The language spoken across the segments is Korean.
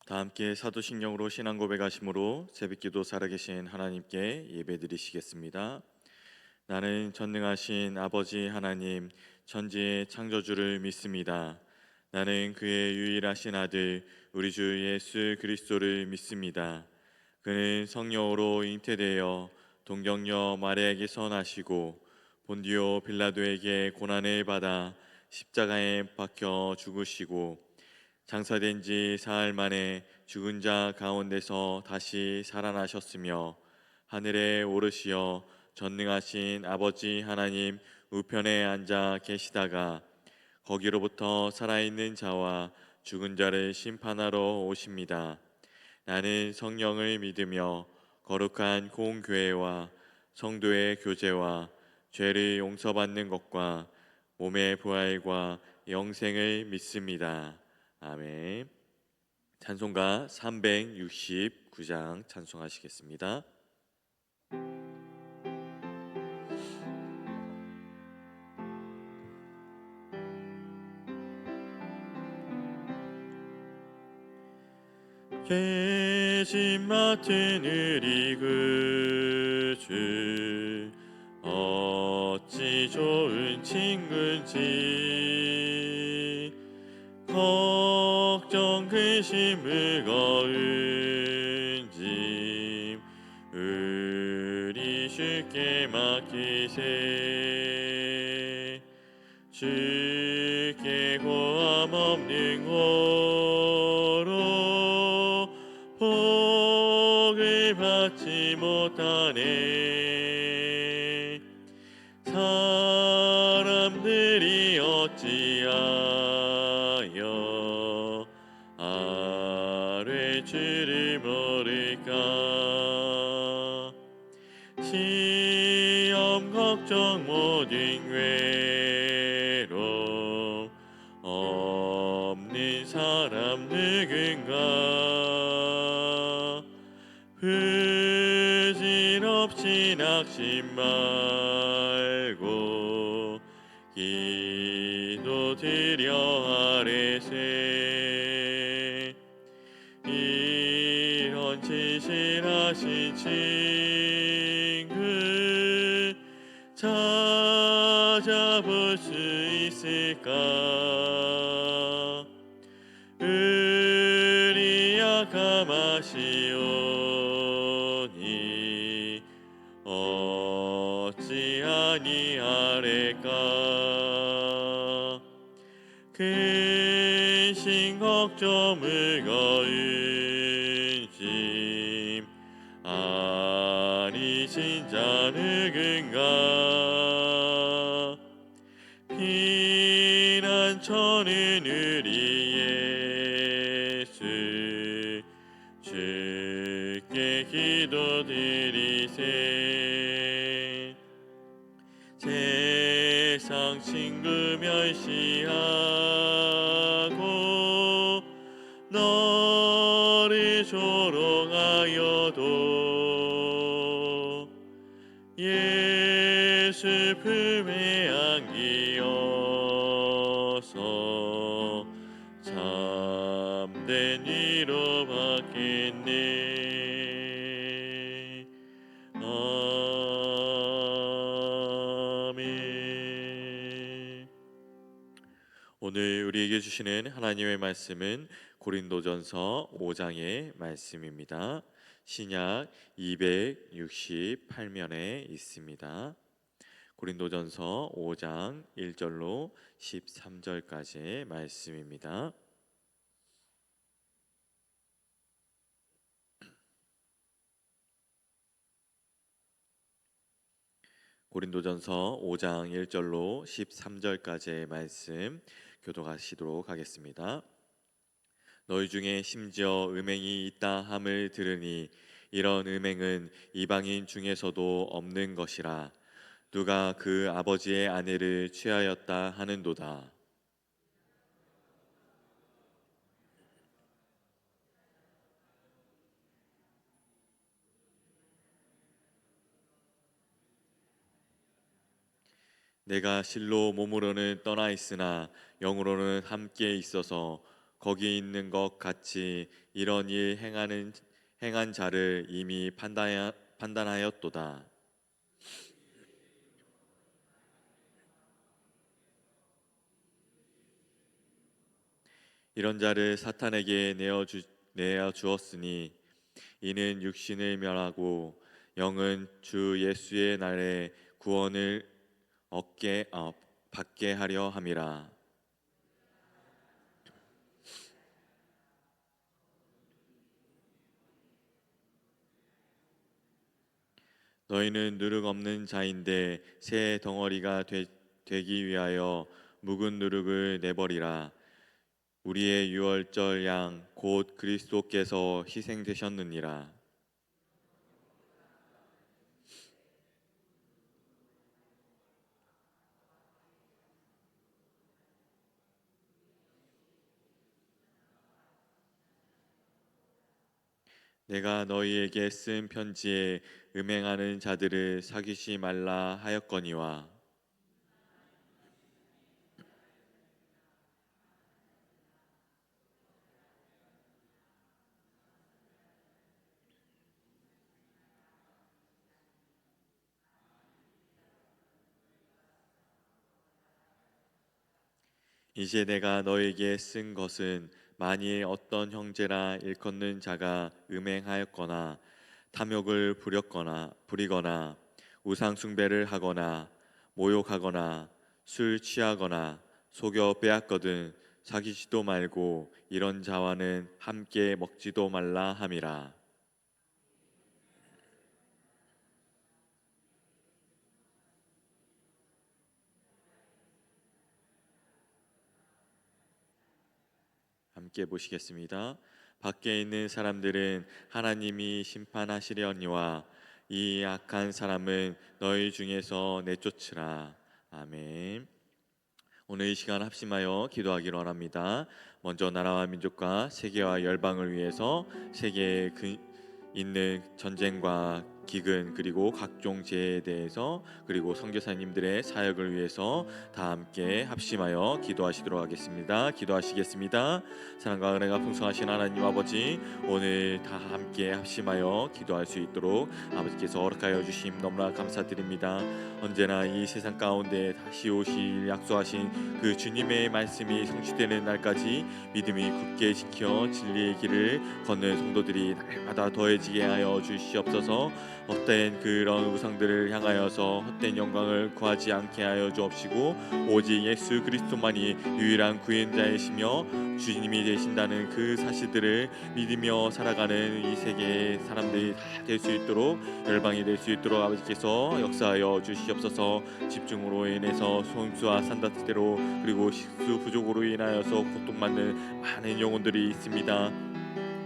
다 함께 사도신경으로 신앙 고백하심으로 새벽기도 살아계신 하나님께 예배드리시겠습니다. 나는 전능하신 아버지 하나님 천지의 창조주를 믿습니다. 나는 그의 유일하신 아들 우리 주 예수 그리스도를 믿습니다. 그는 성령으로 잉태되어 동정녀 마리아에게서 나시고 본디오 빌라도에게 고난을 받아 십자가에 박혀 죽으시고 장사된 지 사흘 만에 죽은 자 가운데서 다시 살아나셨으며 하늘에 오르시어 전능하신 아버지 하나님 우편에 앉아 계시다가 거기로부터 살아있는 자와 죽은 자를 심판하러 오십니다. 나는 성령을 믿으며 거룩한 공교회와 성도의 교제와 죄를 용서받는 것과 몸의 부활과 영생을 믿습니다. 아멘. 찬송가 369장 찬송하시겠습니다. 계신 맡은 우리 구주 어찌 좋은 친구인지 걱정 근심 무거운 짐 우리 주께 맡기세. 주께 고함 없는 고로 복을 받지 못하네. 사람들이 어찌하여 아뢰 주를 모를까. 시험 걱정 모든 외로움 없는 사람 누군가. 부질없이 낙심 말고 기도드려 아뢰세. 이런 진실하신 친구 찾아볼 수 있을까. 우리 약함하시오니 어찌 아니하래까. 근심 걱정 무거운 짐 아니신 자 누군가. 피난처는 우리 예수 주께 기도드리세. 세상 친구 멸시하고 너를 조롱하여도 예수 품에 안기어서 참된 위로 받겠네. 아멘. 오늘 우리에게 주시는 하나님의 말씀은 고린도전서 5장의 말씀입니다. 신약 268면에 있습니다. 고린도전서 5장 1절로 13절까지의 말씀입니다. 고린도전서 5장 1절로 13절까지의 말씀 교독하시도록 하겠습니다. 너희 중에 심지어 음행이 있다 함을 들으니 이런 음행은 이방인 중에서도 없는 것이라. 누가 그 아버지의 아내를 취하였다 하는도다. 내가 실로 몸으로는 떠나 있으나 영으로는 함께 있어서 거기 있는 것 같이 이런 일 행한 자를 이미 판단하였도다. 이런 자를 사탄에게 내어 주었으니 이는 육신을 멸하고 영은 주 예수의 날에 구원을 받게 하려 함이라. 너희는 누룩 없는 자인데 새 덩어리가 되기 위하여 묵은 누룩을 내버리라. 우리의 유월절 양 곧 그리스도께서 희생되셨느니라. 내가 너희에게 쓴 편지에 음행하는 자들을 사귀지 말라 하였거니와 이제 내가 너에게 쓴 것은 만일 어떤 형제라 일컫는 자가 음행하였거나 탐욕을 부리거나 우상 숭배를 하거나 모욕하거나 술 취하거나 속여 빼앗거든 사귀지도 말고 이런 자와는 함께 먹지도 말라 함이라. 함께 보시겠습니다. 밖에 있는 사람들은 하나님이 심판하시려니와 이 악한 사람은 너희 중에서 내쫓으라. 아멘. 오늘 이 시간 합심하여 기도하기로 합니다. 먼저 나라와 민족과 세계와 열방을 위해서 세계에 있는 전쟁과 기근 그리고 각종 재해에 대해서 그리고 선교사님들의 사역을 위해서 다 함께 합심하여 기도하시도록 하겠습니다. 기도하시겠습니다. 사랑과 은혜가 풍성하신 하나님 아버지, 오늘 다 함께 합심하여 기도할 수 있도록 아버지께서 허락하여 주심 너무나 감사드립니다. 언제나 이 세상 가운데 다시 오실 약속하신 그 주님의 말씀이 성취되는 날까지 믿음이 굳게 지켜 진리의 길을 걷는 성도들이 날마다 더해지게 하여 주시옵소서. 헛된 그런 우상들을 향하여서 헛된 영광을 구하지 않게 하여 주옵시고 오직 예수 그리스도만이 유일한 구원자이시며 주님이 되신다는 그 사실들을 믿으며 살아가는 이 세계의 사람들이 다 될 수 있도록 열방이 될 수 있도록 아버지께서 역사하여 주시옵소서. 집중으로 인해서 손수와 산다스대로 그리고 식수 부족으로 인하여서 고통받는 많은 영혼들이 있습니다.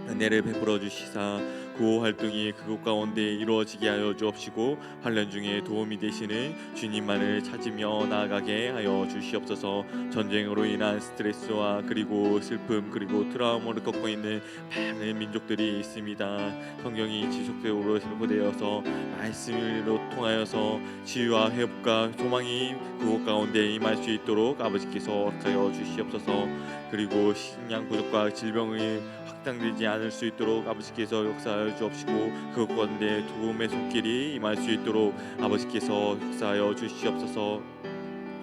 은혜를 베풀어 주시사 구호 활동이 그곳 가운데 이루어지게 하여 주옵시고 환련 중에 도움이 되시는 주님만을 찾으며 나아가게 하여 주시옵소서. 전쟁으로 인한 스트레스와 그리고 슬픔 그리고 트라우마를 겪고 있는 많은 민족들이 있습니다. 성경이 지속적으로 선포되어서 말씀으로 통하여서 치유와 회복과 소망이 그곳 가운데 임할 수 있도록 아버지께서 허락하여 주시옵소서. 그리고 식량 부족과 질병이 확장되지 않을 수 있도록 아버지께서 역사하여 주옵시고 그것 가운데 도움의 손길이 임할 수 있도록 아버지께서 역사하여 주시옵소서.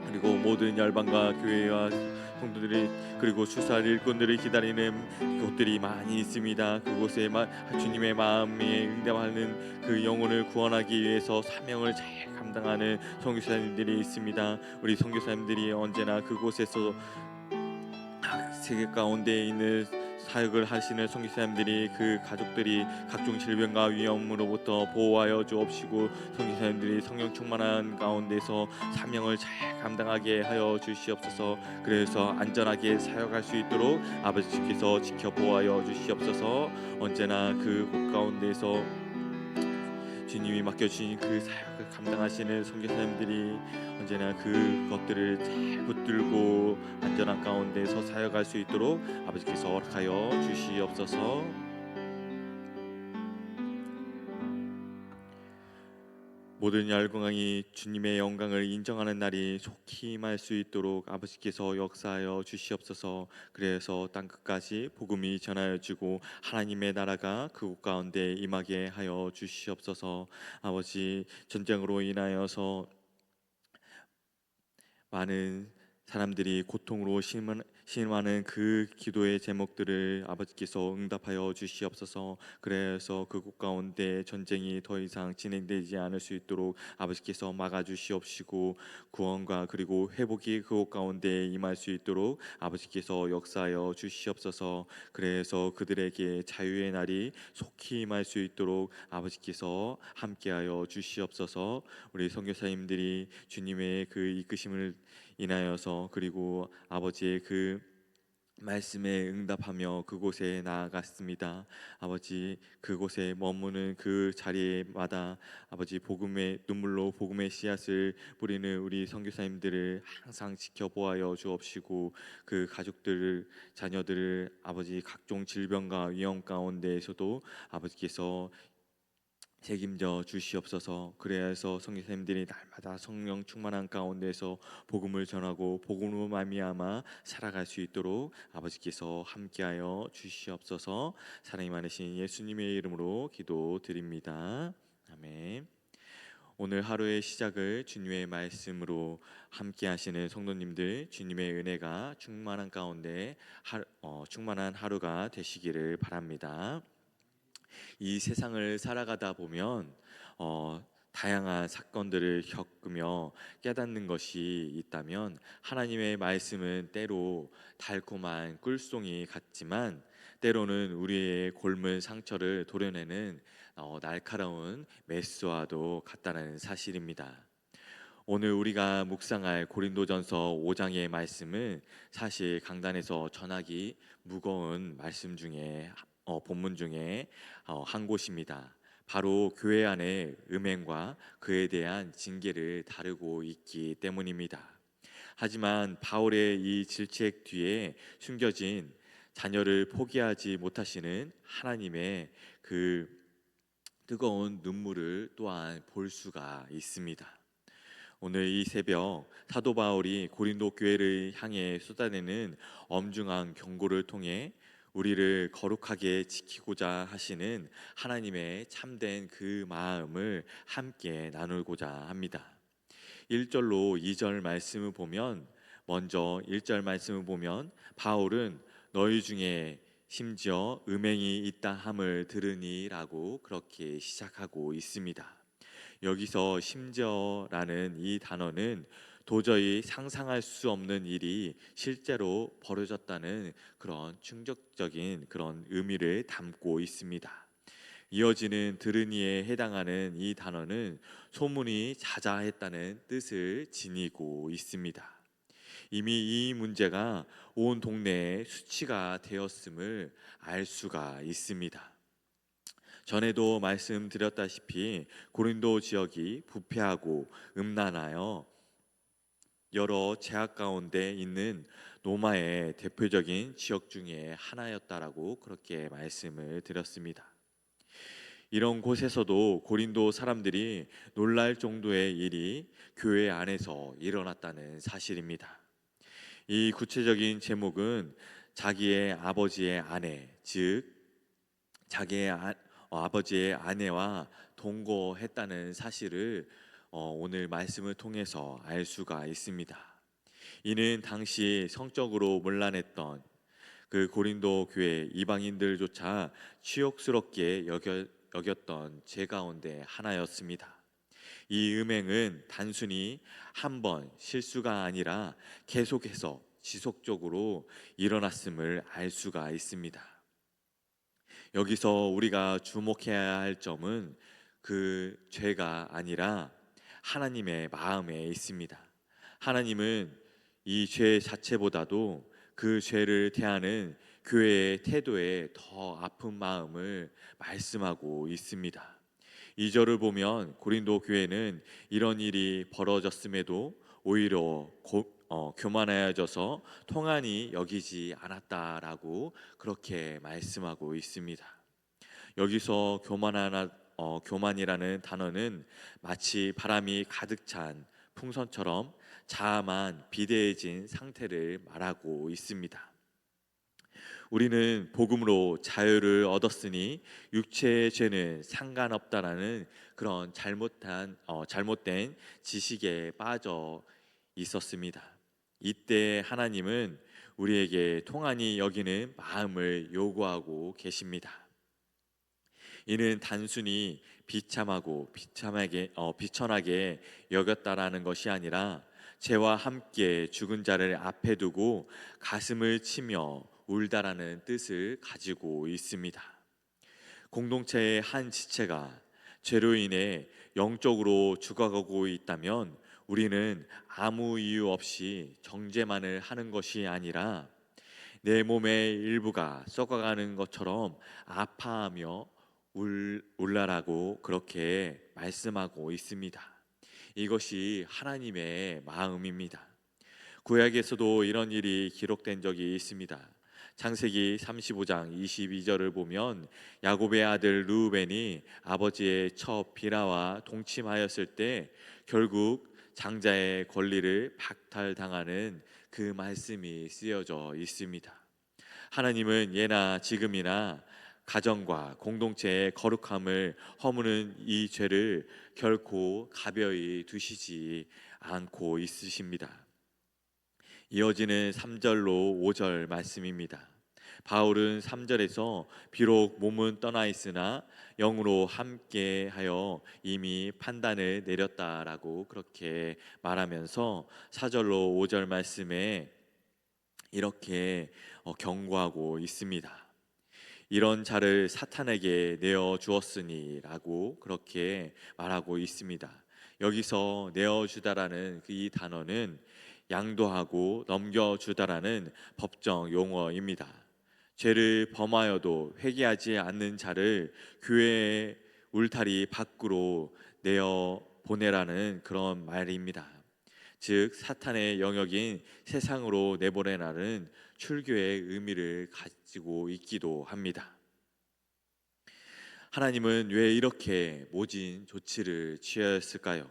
그리고 모든 열방과 교회와 성도들이 그리고 수살 일꾼들이 기다리는 곳들이 많이 있습니다. 그곳에 주님의 마음에 응답하는 그 영혼을 구원하기 위해서 사명을 잘 감당하는 선교사님들이 있습니다. 우리 선교사님들이 언제나 그곳에서 세계 가운데 있는 사역을 하시는 선교사님들이 그 가족들이 각종 질병과 위험으로부터 보호하여 주옵시고 선교사님들이 성령 충만한 가운데서 사명을 잘 감당하게 하여 주시옵소서. 그래서 안전하게 사역할 수 있도록 아버지께서 지켜 보호하여 주시옵소서. 언제나 그곳 가운데서 주님이 맡겨주신 그 사역을 감당하시는 선교사님들이 언제나 그것들을 잘 붙들고 안전한 가운데서 사역할 수 있도록 아버지께서 허락하여 주시옵소서. 모든 열강이 주님의 영광을 인정하는 날이 속히 임할 수 있도록 아버지께서 역사하여 주시옵소서. 그래서 땅 끝까지 복음이 전하여지고 하나님의 나라가 그곳 가운데 임하게 하여 주시옵소서. 아버지, 전쟁으로 인하여서 많은 사람들이 고통으로 신음하는 그 기도의 제목들을 아버지께서 응답하여 주시옵소서. 그래서 그곳 가운데 전쟁이 더 이상 진행되지 않을 수 있도록 아버지께서 막아 주시옵시고, 구원과 그리고 회복이 그곳 가운데 임할 수 있도록 아버지께서 역사하여 주시옵소서. 그래서 그들에게 자유의 날이 속히 임할 수 있도록 아버지께서 함께하여 주시옵소서. 우리 선교사님들이 주님의 그 이끄심을 인하여서 그리고 아버지의 그 말씀에 응답하며 그곳에 나아갔습니다. 아버지, 그곳에 머무는 그 자리마다 아버지 복음의 눈물로 복음의 씨앗을 뿌리는 우리 선교사님들을 항상 지켜보아여 주옵시고, 그 가족들을, 자녀들을 아버지 각종 질병과 위험 가운데에서도 아버지께서 책임져 주시옵소서. 그래서 성교사님들이 날마다 성령 충만한 가운데서 복음을 전하고 복음으로 말미암아 살아갈 수 있도록 아버지께서 함께하여 주시옵소서. 사랑이 많으신 예수님의 이름으로 기도드립니다. 아멘. 오늘 하루의 시작을 주님의 말씀으로 함께하시는 성도님들, 주님의 은혜가 충만한 가운데 충만한 하루가 되시기를 바랍니다. 이 세상을 살아가다 보면 다양한 사건들을 겪으며 깨닫는 것이 있다면, 하나님의 말씀은 때로 달콤한 꿀송이 같지만 때로는 우리의 골문 상처를 도려내는 날카로운 메스와도 같다는 사실입니다. 오늘 우리가 묵상할 고린도전서 5장의 말씀은 사실 강단에서 전하기 무거운 말씀 중에 본문 중에 한 곳입니다. 바로 교회 안의 음행과 그에 대한 징계를 다루고 있기 때문입니다. 하지만 바울의 이 질책 뒤에 숨겨진 자녀를 포기하지 못하시는 하나님의 그 뜨거운 눈물을 또한 볼 수가 있습니다. 오늘 이 새벽 사도 바울이 고린도 교회를 향해 쏟아내는 엄중한 경고를 통해 우리를 거룩하게 지키고자 하시는 하나님의 참된 그 마음을 함께 나누고자 합니다. 1절로 2절 말씀을 보면, 먼저 1절 말씀을 보면 바울은 너희 중에 심지어 음행이 있다 함을 들으니라고 그렇게 시작하고 있습니다. 여기서 심지어라는 이 단어는 도저히 상상할 수 없는 일이 실제로 벌어졌다는 그런 충격적인 그런 의미를 담고 있습니다. 이어지는 들으니에 해당하는 이 단어는 소문이 자자했다는 뜻을 지니고 있습니다. 이미 이 문제가 온 동네에 수치가 되었음을 알 수가 있습니다. 전에도 말씀드렸다시피 고린도 지역이 부패하고 음란하여 여러 제약 가운데 있는 로마의 대표적인 지역 중에 하나였다라고 그렇게 말씀을 드렸습니다. 이런 곳에서도 고린도 사람들이 놀랄 정도의 일이 교회 안에서 일어났다는 사실입니다. 이 구체적인 제목은 자기의 아버지의 아내, 즉 자기의 아버지의 아내와 동거했다는 사실을 오늘 말씀을 통해서 알 수가 있습니다. 이는 당시 성적으로 문란했던 그 고린도 교회 이방인들조차 치욕스럽게 여겼던 죄 가운데 하나였습니다. 이 음행은 단순히 한 번 실수가 아니라 계속해서 지속적으로 일어났음을 알 수가 있습니다. 여기서 우리가 주목해야 할 점은 그 죄가 아니라 하나님의 마음에 있습니다. 하나님은 이 죄 자체보다도 그 죄를 대하는 교회의 태도에 더 아픈 마음을 말씀하고 있습니다. 2절을 보면 고린도 교회는 이런 일이 벌어졌음에도 오히려 교만하여져서 통한이 여기지 않았다라고 그렇게 말씀하고 있습니다. 여기서 교만이라는 단어는 마치 바람이 가득 찬 풍선처럼 자아만 비대해진 상태를 말하고 있습니다. 우리는 복음으로 자유를 얻었으니 육체의 죄는 상관없다라는 그런 잘못된 지식에 빠져 있었습니다. 이때 하나님은 우리에게 통한이 여기는 마음을 요구하고 계십니다. 이는 단순히 비천하게 여겼다라는 것이 아니라 죄와 함께 죽은 자를 앞에 두고 가슴을 치며 울다라는 뜻을 가지고 있습니다. 공동체의 한 지체가 죄로 인해 영적으로 죽어가고 있다면 우리는 아무 이유 없이 정죄만을 하는 것이 아니라 내 몸의 일부가 썩어가는 것처럼 아파하며 울라라고 그렇게 말씀하고 있습니다. 이것이 하나님의 마음입니다. 구약에서도 이런 일이 기록된 적이 있습니다. 창세기 35장 22절을 보면 야곱의 아들 르우벤이 아버지의 처 비라와 동침하였을 때 결국 장자의 권리를 박탈당하는 그 말씀이 쓰여져 있습니다. 하나님은 예나 지금이나 가정과 공동체의 거룩함을 허무는 이 죄를 결코 가벼이 두시지 않고 있으십니다. 이어지는 3절로 5절 말씀입니다. 바울은 3절에서 비록 몸은 떠나 있으나 영으로 함께하여 이미 판단을 내렸다라고 그렇게 말하면서 4절로 5절 말씀에 이렇게 경고하고 있습니다. 이런 자를 사탄에게 내어 주었으니라고 그렇게 말하고 있습니다. 여기서 내어 주다라는 이 단어는 양도하고 넘겨 주다라는 법정 용어입니다. 죄를 범하여도 회개하지 않는 자를 교회의 울타리 밖으로 내어 보내라는 그런 말입니다. 즉 사탄의 영역인 세상으로 내보내라는 출교의 의미를 가지고 있기도 합니다. 하나님은 왜 이렇게 모진 조치를 취하였을까요?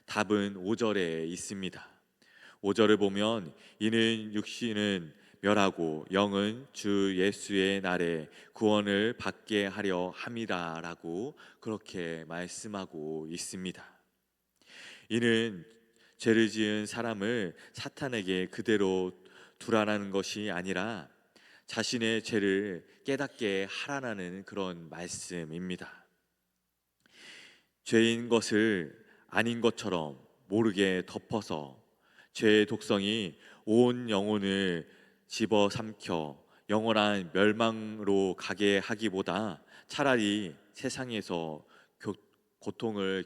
답은 5절에 있습니다. 5절을 보면 이는 육신은 멸하고 영은 주 예수의 날에 구원을 받게 하려 함이라라고 그렇게 말씀하고 있습니다. 이는 죄를 지은 사람을 사탄에게 그대로 두라는 것이 아니라 자신의 죄를 깨닫게 하라는 그런 말씀입니다. 죄인 것을 아닌 것처럼 모르게 덮어서 죄의 독성이 온 영혼을 집어삼켜 영원한 멸망으로 가게 하기보다 차라리 세상에서 고통을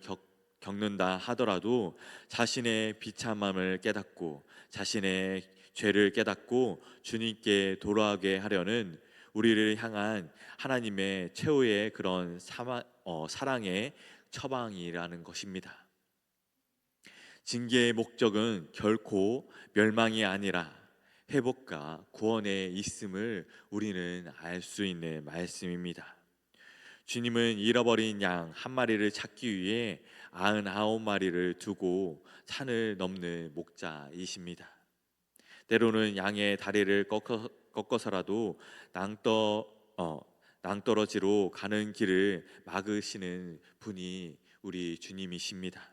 겪는다 하더라도 자신의 비참함을 깨닫고 자신의 죄를 깨닫고 주님께 돌아가게 하려는 우리를 향한 하나님의 최후의 그런 사랑의 처방이라는 것입니다. 징계의 목적은 결코 멸망이 아니라 회복과 구원에 있음을 우리는 알 수 있는 말씀입니다. 주님은 잃어버린 양 한 마리를 찾기 위해 99마리를 두고 산을 넘는 목자이십니다. 때로는 양의 다리를 꺾어서라도 낭떠러지로 가는 길을 막으시는 분이 우리 주님이십니다.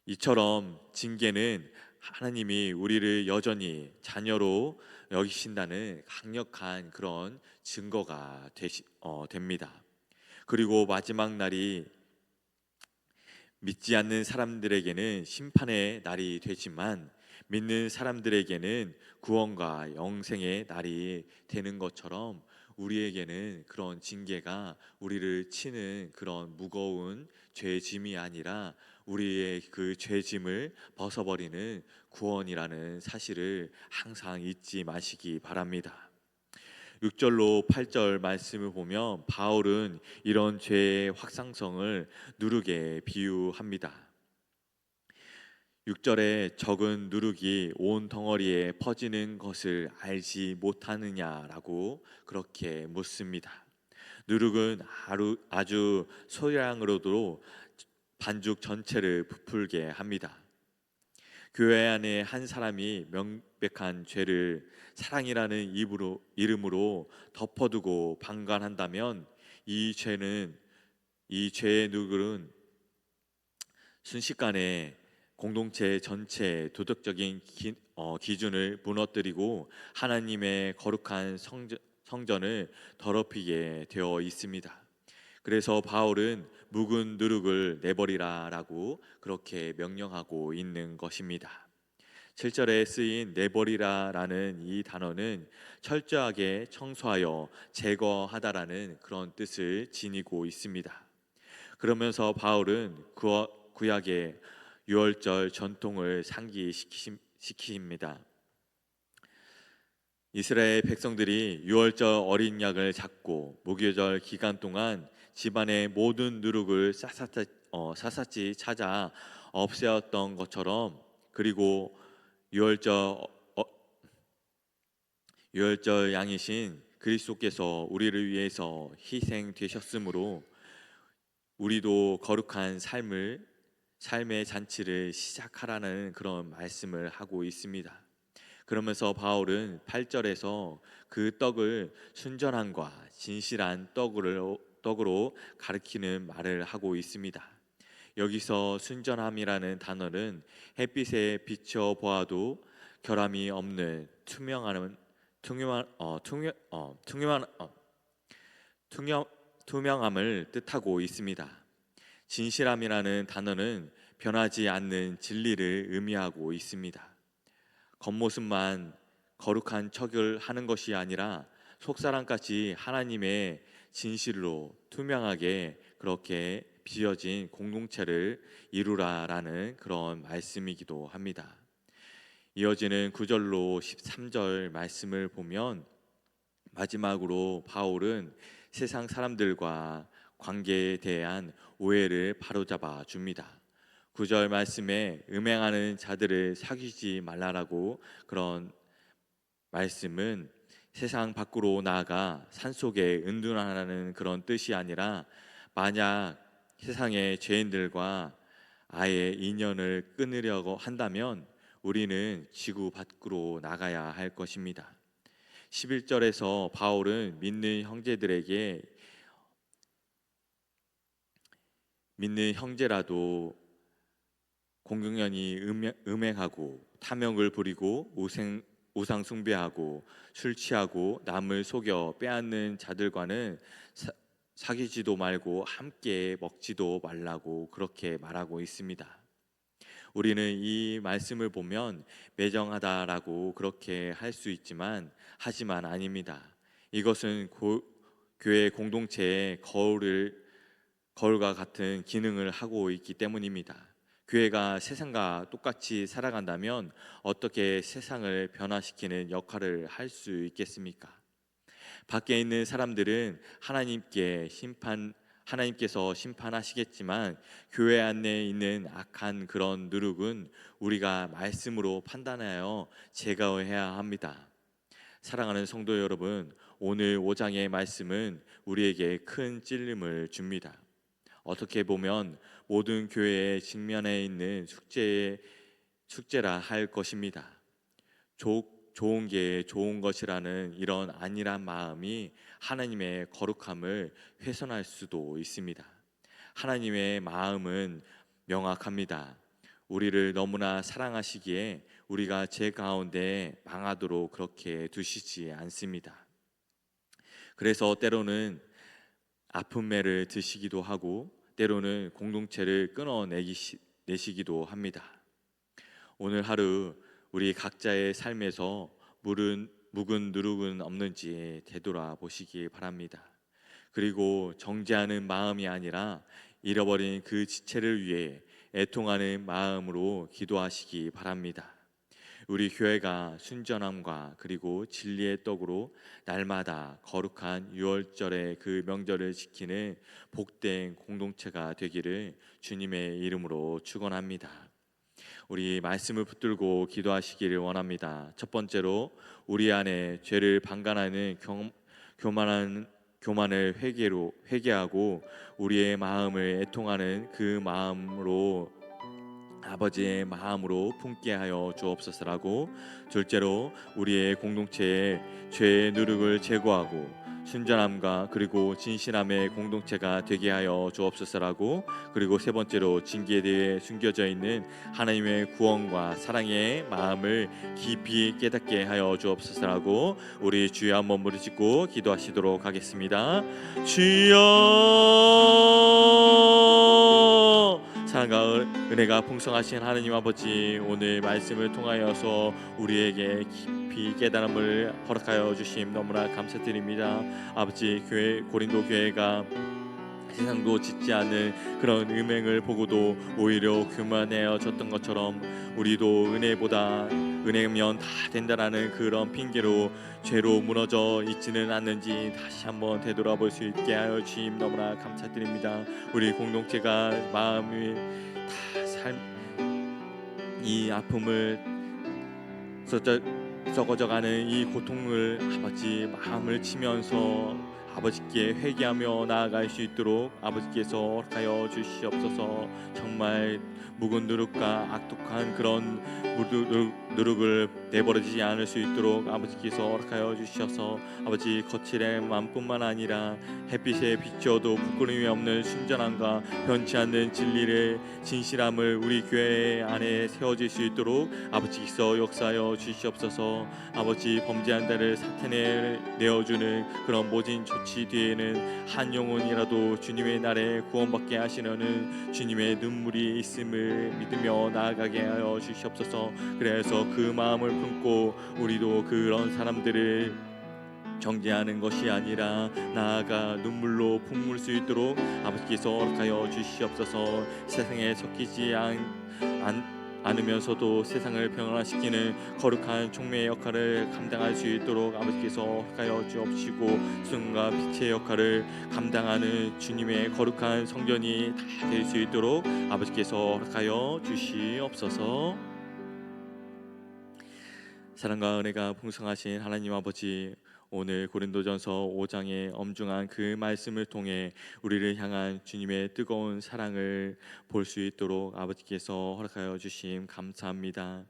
이처럼 징계는 하나님이 우리를 여전히 자녀로 여기신다는 강력한 그런 증거가 됩니다. 그리고 마지막 날이 믿지 않는 사람들에게는 심판의 날이 되지만 믿는 사람들에게는 구원과 영생의 날이 되는 것처럼 우리에게는 그런 징계가 우리를 치는 그런 무거운 죄짐이 아니라 우리의 그 죄짐을 벗어버리는 구원이라는 사실을 항상 잊지 마시기 바랍니다. 6절로 8절 말씀을 보면 바울은 이런 죄의 확산성을 누룩에 비유합니다. 6절에 적은 누룩이 온 덩어리에 퍼지는 것을 알지 못하느냐라고 그렇게 묻습니다. 누룩은 아주 소량으로도 반죽 전체를 부풀게 합니다. 교회 안에 한 사람이 명백한 죄를 사랑이라는 이름으로 덮어두고 방관한다면 이 죄는 이 죄의 누룩은 순식간에 공동체 전체의 도덕적인 기준을 무너뜨리고 하나님의 거룩한 성전을 더럽히게 되어 있습니다. 그래서 바울은 묵은 누룩을 내버리라라고 그렇게 명령하고 있는 것입니다. 7절에 쓰인 내버리라라는 이 단어는 철저하게 청소하여 제거하다라는 그런 뜻을 지니고 있습니다. 그러면서 바울은 구약의 유월절 전통을 상기시킵니다. 이스라엘 백성들이 유월절 어린 양을 잡고 무교절 기간 동안 집안의 모든 누룩을 샅샅이 찾아 없애었던 것처럼, 그리고 유월절 어, 유월절 양이신 그리스도께서 우리를 위해서 희생되셨으므로 우리도 거룩한 삶의 잔치를 시작하라는 그런 말씀을 하고 있습니다. 그러면서 바울은 8절에서 그 떡을 순전함과 진실한 떡으로 가리키는 말을 하고 있습니다. 여기서 순전함이라는 단어는 햇빛에 비춰 보아도 결함이 없는 투명함을 뜻하고 있습니다. 진실함이라는 단어는 변하지 않는 진리를 의미하고 있습니다. 겉모습만 거룩한 척을 하는 것이 아니라 속사람까지 하나님의 진실로 투명하게 그렇게 빚어진 공동체를 이루라라는 그런 말씀이기도 합니다. 이어지는 9절로 13절 말씀을 보면 마지막으로 바울은 세상 사람들과 관계에 대한 오해를 바로잡아 줍니다. 9절 말씀에 음행하는 자들을 사귀지 말라라고 그런 말씀은 세상 밖으로 나아가 산속에 은둔하라는 그런 뜻이 아니라, 만약 세상의 죄인들과 아예 인연을 끊으려고 한다면 우리는 지구 밖으로 나가야 할 것입니다. 11절에서 바울은 믿는 형제라도 공공연히 음행하고 탐욕을 부리고 우상 숭배하고 술 취하고 남을 속여 빼앗는 자들과는 사귀지도 말고 함께 먹지도 말라고 그렇게 말하고 있습니다. 우리는 이 말씀을 보면 매정하다라고 그렇게 할 수 하지만 아닙니다. 이것은 교회 공동체의 거울과 같은 기능을 하고 있기 때문입니다. 교회가 세상과 똑같이 살아간다면 어떻게 세상을 변화시키는 역할을 할 수 있겠습니까? 밖에 있는 사람들은 하나님께서 심판하시겠지만, 교회 안에 있는 악한 그런 누룩은 우리가 말씀으로 판단하여 제거해야 합니다. 사랑하는 성도 여러분, 오늘 5장의 말씀은 우리에게 큰 찔림을 줍니다. 어떻게 보면 모든 교회의 직면에 있는 숙제라 할 것입니다. 좋은 게 좋은 것이라는 이런 안일한 마음이 하나님의 거룩함을 훼손할 수도 있습니다. 하나님의 마음은 명확합니다. 우리를 너무나 사랑하시기에 우리가 죄 가운데 망하도록 그렇게 두시지 않습니다. 그래서 때로는 아픈 매를 드시기도 하고 때로는 공동체를 끊어내시기도 합니다. 오늘 하루 우리 각자의 삶에서 묵은 누룩은 없는지 되돌아보시기 바랍니다. 그리고 정죄하는 마음이 아니라 잃어버린 그 지체를 위해 애통하는 마음으로 기도하시기 바랍니다. 우리 교회가 순전함과 그리고 진리의 떡으로 날마다 거룩한 유월절의 그 명절을 지키는 복된 공동체가 되기를 주님의 이름으로 축원합니다. 우리 말씀을 붙들고 기도하시기를 원합니다. 첫 번째로, 우리 안에 죄를 방관하는 교만한 교만을 회개하고 우리의 마음을 애통하는 그 마음으로 아버지의 마음으로 품게 하여 주옵소서라고, 둘째로 우리의 공동체에 죄의 누룩을 제거하고 순전함과 그리고 진실함의 공동체가 되게 하여 주옵소서라고, 그리고 세 번째로 징계에 대해 숨겨져 있는 하나님의 구원과 사랑의 마음을 깊이 깨닫게 하여 주옵소서라고, 우리 주여 한번 부르짖고 기도하시도록 하겠습니다. 주여, 사랑과 은혜가 풍성하신 하나님 아버지, 오늘 말씀을 통하여서 우리에게 깊이 깨달음을 허락하여 주심 너무나 감사드립니다. 아버지, 고린도 교회가 세상도 짓지 않은 그런 음행을 보고도 오히려 교만해졌던 것처럼, 우리도 은혜면 다 된다라는 그런 핑계로 죄로 무너져 있지는 않는지 다시 한번 되돌아볼 수 있게 하여 주심 너무나 감사드립니다. 우리 공동체가 마음이 이 아픔을 썩어져가는 이 고통을 아버지 마음을 치면서 아버지께 회개하며 나아갈 수 있도록 아버지께서 허락하여 주시옵소서. 정말 묵은 누룩과 악독한 그런 누룩을 내버려지지 않을 수 있도록 아버지께서 허락하여 주셔서, 아버지 거칠함뿐만 아니라 햇빛에 비춰도 부끄러움이 없는 순전함과 변치 않는 진리를 진실함을 우리 교회 안에 세워질 수 있도록 아버지께서 역사하여 주시옵소서. 아버지, 범죄한 자를 사탄에 내어주는 그런 모진 조치 뒤에는 한 영혼이라도 주님의 날에 구원받게 하시려는 주님의 눈물이 있음을 믿으며 나아가게 하여 주시옵소서. 그래서 그 마음을 품고 우리도 그런 사람들을 정죄하는 것이 아니라 나아가 눈물로 품을 수 있도록 아버지께서 허락하여 주시옵소서. 세상에 섞이지 않으면서도 세상을 평안화시키는 거룩한 총매의 역할을 감당할 수 있도록 아버지께서 허락하여 주옵시고, 순과 빛의 역할을 감당하는 주님의 거룩한 성전이 다 될 수 있도록 아버지께서 허락하여 주시옵소서. 사랑과 은혜가 풍성하신 하나님 아버지, 오늘 고린도전서 5장의 엄중한 그 말씀을 통해 우리를 향한 주님의 뜨거운 사랑을 볼 수 있도록 아버지께서 허락하여 주심 감사합니다.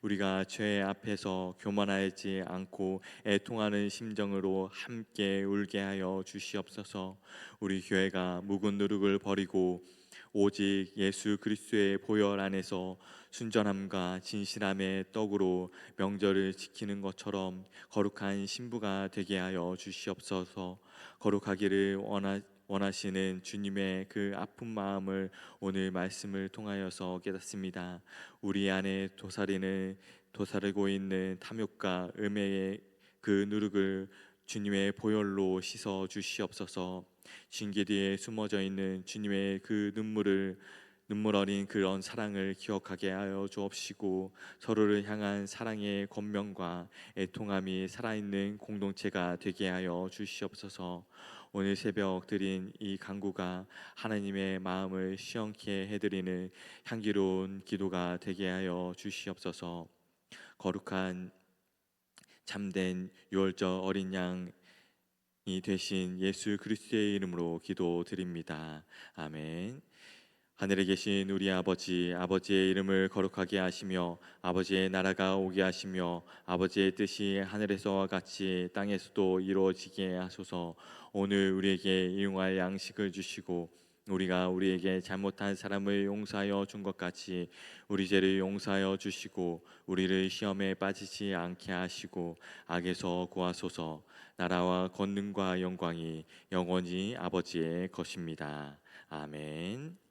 우리가 죄 앞에서 교만하지 않고 애통하는 심정으로 함께 울게 하여 주시옵소서. 우리 교회가 묵은 누룩을 버리고 오직 예수 그리스도의 보혈 안에서 순전함과 진실함의 떡으로 명절을 지키는 것처럼 거룩한 신부가 되게 하여 주시옵소서. 거룩하기를 원하시는 주님의 그 아픈 마음을 오늘 말씀을 통하여서 깨닫습니다. 우리 안에 도사리고 있는 탐욕과 음해의 그 누룩을 주님의 보혈로 씻어 주시옵소서. 징계 뒤에 숨어져 있는 주님의 그 눈물 어린 그런 사랑을 기억하게 하여 주옵시고, 서로를 향한 사랑의 권면과 애통함이 살아있는 공동체가 되게 하여 주시옵소서. 오늘 새벽 드린 이 간구가 하나님의 마음을 시원케 해드리는 향기로운 기도가 되게 하여 주시옵소서. 거룩한 참된 유월절 어린 양이 되신 예수 그리스도의 이름으로 기도드립니다. 아멘. 하늘에 계신 우리 아버지, 아버지의 이름을 거룩하게 하시며 아버지의 나라가 오게 하시며 아버지의 뜻이 하늘에서와 같이 땅에서도 이루어지게 하소서. 오늘 우리에게 일용할 양식을 주시고 우리가 우리에게 잘못한 사람을 용서하여 준 것 같이 우리 죄를 용서하여 주시고 우리를 시험에 빠지지 않게 하시고 악에서 구하소서. 나라와 권능과 영광이 영원히 아버지의 것입니다. 아멘.